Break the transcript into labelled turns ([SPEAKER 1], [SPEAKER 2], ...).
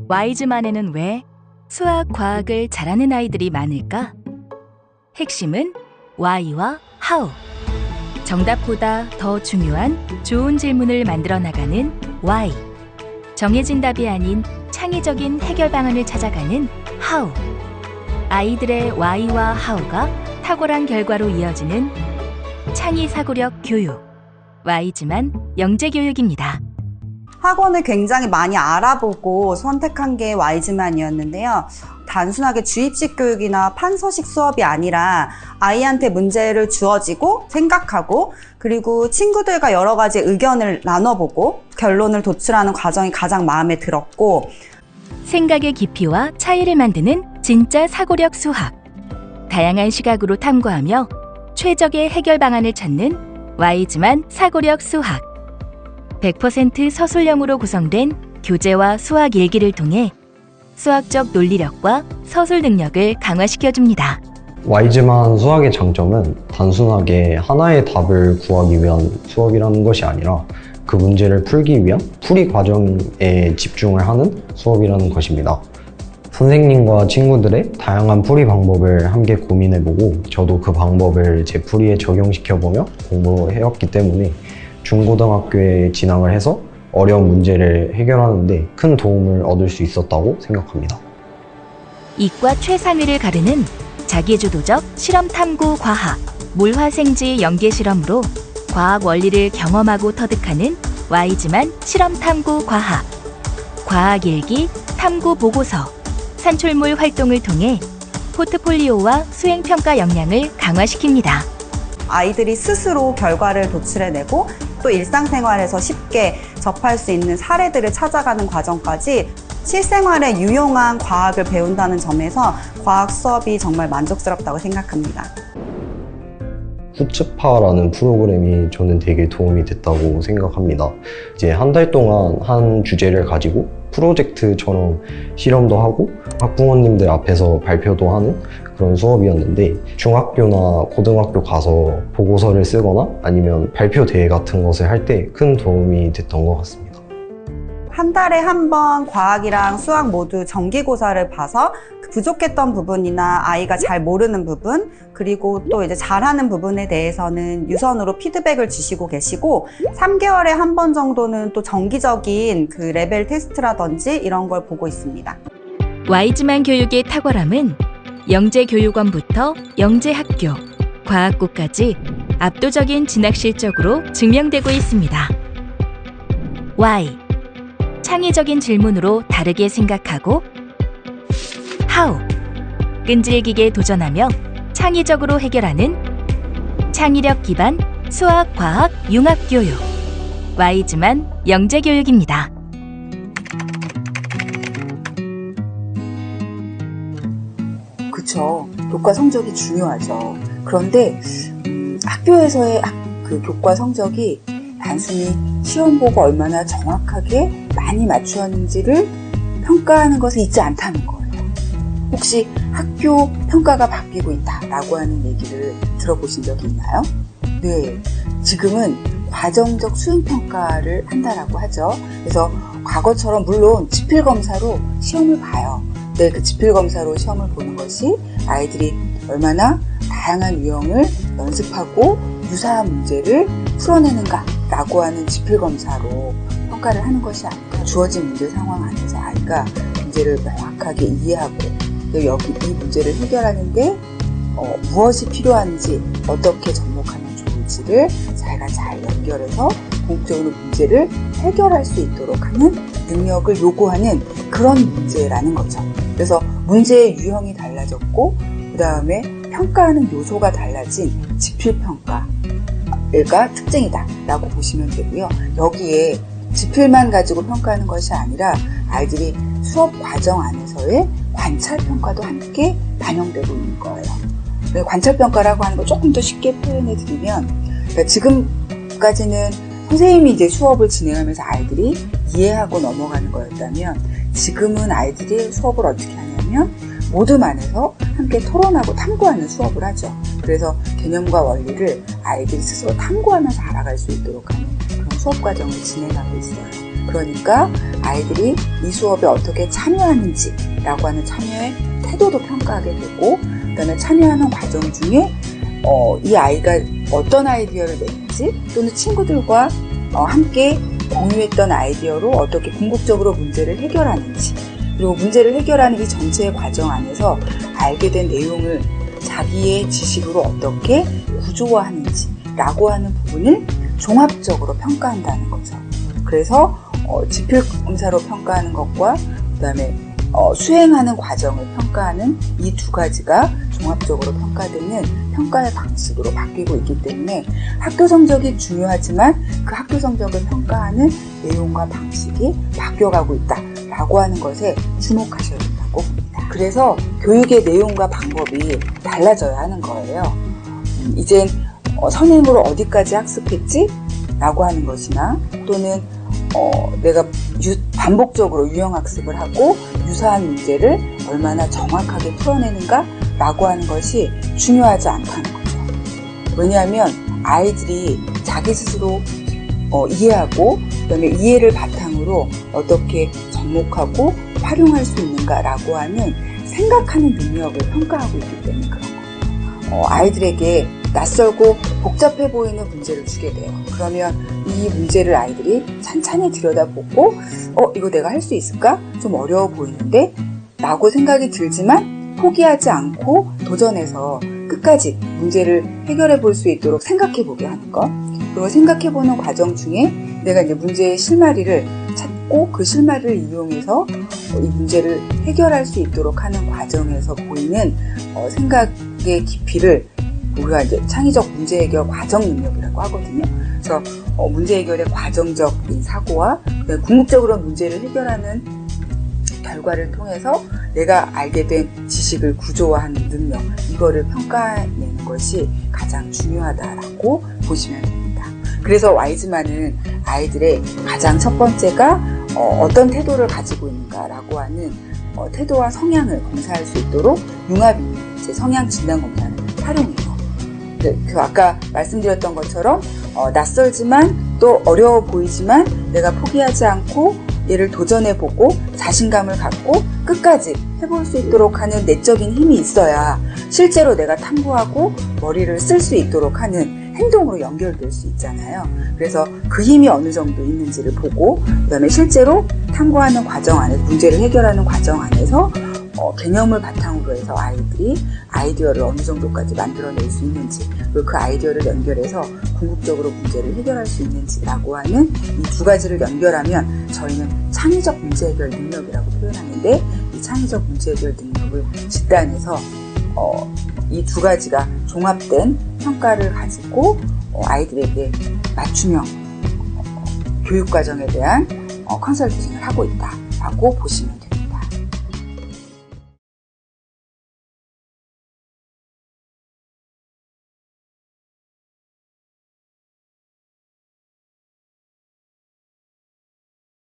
[SPEAKER 1] Y즈만에는 왜 수학, 과학을 잘하는 아이들이 많을까? 핵심은 Why와 How. 정답보다 더 중요한 좋은 질문을 만들어 나가는 Why. 정해진 답이 아닌 창의적인 해결 방안을 찾아가는 How. 아이들의 Why와 How가 탁월한 결과로 이어지는 창의 사고력 교육. Y즈만 영재교육입니다.
[SPEAKER 2] 학원을 굉장히 많이 알아보고 선택한 게 Y즈만이었는데요. 단순하게 주입식 교육이나 판서식 수업이 아니라 아이한테 문제를 주어지고 생각하고 그리고 친구들과 여러 가지 의견을 나눠보고 결론을 도출하는 과정이 가장 마음에 들었고,
[SPEAKER 1] 생각의 깊이와 차이를 만드는 진짜 사고력 수학. 다양한 시각으로 탐구하며 최적의 해결 방안을 찾는 Y즈만 사고력 수학. 100% 서술형으로 구성된 교재와 수학 일기를 통해 수학적 논리력과 서술 능력을 강화시켜줍니다.
[SPEAKER 3] Y즈만 수학의 장점은 단순하게 하나의 답을 구하기 위한 수업이라는 것이 아니라 그 문제를 풀기 위한 풀이 과정에 집중을 하는 수업이라는 것입니다. 선생님과 친구들의 다양한 풀이 방법을 함께 고민해보고 저도 그 방법을 제 풀이에 적용시켜보며 공부해왔기 때문에 중고등학교에 진학을 해서 어려운 문제를 해결하는 데 큰 도움을 얻을 수 있었다고 생각합니다.
[SPEAKER 1] 이과 최상위를 가르는 자기주도적 실험 탐구 과학, 물화생지 연계 실험으로 과학 원리를 경험하고 터득하는 Y즈만 실험 탐구 과학, 과학일기, 탐구 보고서, 산출물 활동을 통해 포트폴리오와 수행평가 역량을 강화시킵니다.
[SPEAKER 2] 아이들이 스스로 결과를 도출해내고 또 일상생활에서 쉽게 접할 수 있는 사례들을 찾아가는 과정까지 실생활에 유용한 과학을 배운다는 점에서 과학 수업이 정말 만족스럽다고 생각합니다.
[SPEAKER 3] 후츠파라는 프로그램이 저는 되게 도움이 됐다고 생각합니다. 이제 한 달 동안 한 주제를 가지고 프로젝트처럼 실험도 하고 학부모님들 앞에서 발표도 하는 그런 수업이었는데, 중학교나 고등학교 가서 보고서를 쓰거나 아니면 발표 대회 같은 것을 할 때 큰 도움이 됐던 것 같습니다.
[SPEAKER 2] 한 달에 한 번 과학이랑 수학 모두 정기고사를 봐서 부족했던 부분이나 아이가 잘 모르는 부분, 그리고 또 이제 잘하는 부분에 대해서는 유선으로 피드백을 주시고 계시고, 3개월에 한 번 정도는 또 정기적인 그 레벨 테스트라든지 이런 걸 보고 있습니다.
[SPEAKER 1] Y즈만 교육의 탁월함은 영재교육원부터 영재학교, 과학고까지 압도적인 진학 실적으로 증명되고 있습니다. Y. 창의적인 질문으로 다르게 생각하고, How. 끈질기게 도전하며 창의적으로 해결하는 창의력 기반 수학, 과학, 융합 교육. Y즈만 영재교육입니다.
[SPEAKER 4] 그쵸. 교과 성적이 중요하죠. 그런데 학교에서의 그 교과 성적이 단순히 시험 보고 얼마나 정확하게 많이 맞추었는지를 평가하는 것에 있지 않다는 거예요. 혹시 학교 평가가 바뀌고 있다라고 하는 얘기를 들어보신 적이 있나요? 네, 지금은 과정적 수행평가를 한다라고 하죠. 그래서 과거처럼 물론 지필검사로 시험을 봐요. 네, 그 지필검사로 시험을 보는 것이 아이들이 얼마나 다양한 유형을 연습하고 유사한 문제를 풀어내는가라고 하는 지필검사로 평가를 하는 것이 아니라 주어진 문제 상황 안에서 아이가 문제를 명확하게 이해하고 여기 이 문제를 해결하는데 무엇이 필요한지, 어떻게 접목하면 좋을지를 자기가 잘 연결해서 궁극적으로 문제를 해결할 수 있도록 하는 능력을 요구하는 그런 문제라는 거죠. 그래서 문제의 유형이 달라졌고 그 다음에 평가하는 요소가 달라진 지필평가가 특징이다 라고 보시면 되고요. 여기에 지필만 가지고 평가하는 것이 아니라 아이들이 수업 과정 안에서의 관찰평가도 함께 반영되고 있는 거예요. 관찰평가라고 하는 걸 조금 더 쉽게 표현해 드리면, 그러니까 지금까지는 선생님이 이제 수업을 진행하면서 아이들이 이해하고 넘어가는 거였다면, 지금은 아이들이 수업을 어떻게 하냐면 모둠 안에서 함께 토론하고 탐구하는 수업을 하죠. 그래서 개념과 원리를 아이들이 스스로 탐구하면서 알아갈 수 있도록 하는 그런 수업 과정을 진행하고 있어요. 그러니까 아이들이 이 수업에 어떻게 참여하는지라고 하는 참여의 태도도 평가하게 되고, 그다음에 참여하는 과정 중에 이 아이가 어떤 아이디어를 내는지, 또는 친구들과 함께 공유했던 아이디어로 어떻게 궁극적으로 문제를 해결하는지, 그리고 문제를 해결하는 이 전체의 과정 안에서 알게 된 내용을 자기의 지식으로 어떻게 구조화하는지 라고 하는 부분을 종합적으로 평가한다는 거죠. 그래서 지필검사로 평가하는 것과 그 다음에 수행하는 과정을 평가하는 이 두 가지가 종합적으로 평가되는 평가의 방식으로 바뀌고 있기 때문에 학교 성적이 중요하지만 그 학교 성적을 평가하는 내용과 방식이 바뀌어가고 있다라고 하는 것에 주목하셔야 된다고 봅니다. 그래서 교육의 내용과 방법이 달라져야 하는 거예요. 이젠 선행으로 어디까지 학습했지? 라고 하는 것이나, 또는 내가 반복적으로 유형학습을 하고 유사한 문제를 얼마나 정확하게 풀어내는가? 라고 하는 것이 중요하지 않다는 거죠. 왜냐하면 아이들이 자기 스스로 이해하고, 그 다음에 이해를 바탕으로 어떻게 접목하고 활용할 수 있는가라고 하는 생각하는 능력을 평가하고 있기 때문에 그런 거예요. 아이들에게 낯설고 복잡해 보이는 문제를 주게 돼요. 그러면 이 문제를 아이들이 찬찬히 들여다보고 이거 내가 할 수 있을까? 좀 어려워 보이는데? 라고 생각이 들지만 포기하지 않고 도전해서 끝까지 문제를 해결해 볼 수 있도록 생각해 보게 하는 것. 그리고 생각해 보는 과정 중에 내가 이제 문제의 실마리를 찾고 그 실마리를 이용해서 이 문제를 해결할 수 있도록 하는 과정에서 보이는 생각의 깊이를 우리가 이제 창의적 문제 해결 과정 능력이라고 하거든요. 그래서 문제 해결의 과정적인 사고와 궁극적으로 문제를 해결하는 결과를 통해서 내가 알게 된 지식을 구조화하는 능력, 이거를 평가내는 것이 가장 중요하다라고 보시면 됩니다. 그래서 와이즈만은 아이들의 가장 첫 번째가 어떤 태도를 가지고 있는가라고 하는 태도와 성향을 검사할 수 있도록 융합 제 성향 진단 검사를 활용해요. 그 아까 말씀드렸던 것처럼 낯설지만 또 어려워 보이지만 내가 포기하지 않고 얘를 도전해보고 자신감을 갖고 끝까지 해볼 수 있도록 하는 내적인 힘이 있어야 실제로 내가 탐구하고 머리를 쓸 수 있도록 하는 행동으로 연결될 수 있잖아요. 그래서 그 힘이 어느 정도 있는지를 보고, 그 다음에 실제로 탐구하는 과정 안에서, 문제를 해결하는 과정 안에서 개념을 바탕으로 해서 아이들이 아이디어를 어느 정도까지 만들어낼 수 있는지, 그리고 그 아이디어를 연결해서 궁극적으로 문제를 해결할 수 있는지라고 하는 이 두 가지를 연결하면 저희는 창의적 문제 해결 능력이라고 표현하는데, 이 창의적 문제 해결 능력을 집단해서 이 두 가지가 종합된 평가를 가지고 아이들에게 맞춤형 교육과정에 대한 컨설팅을 하고 있다라고 보시면 됩니다.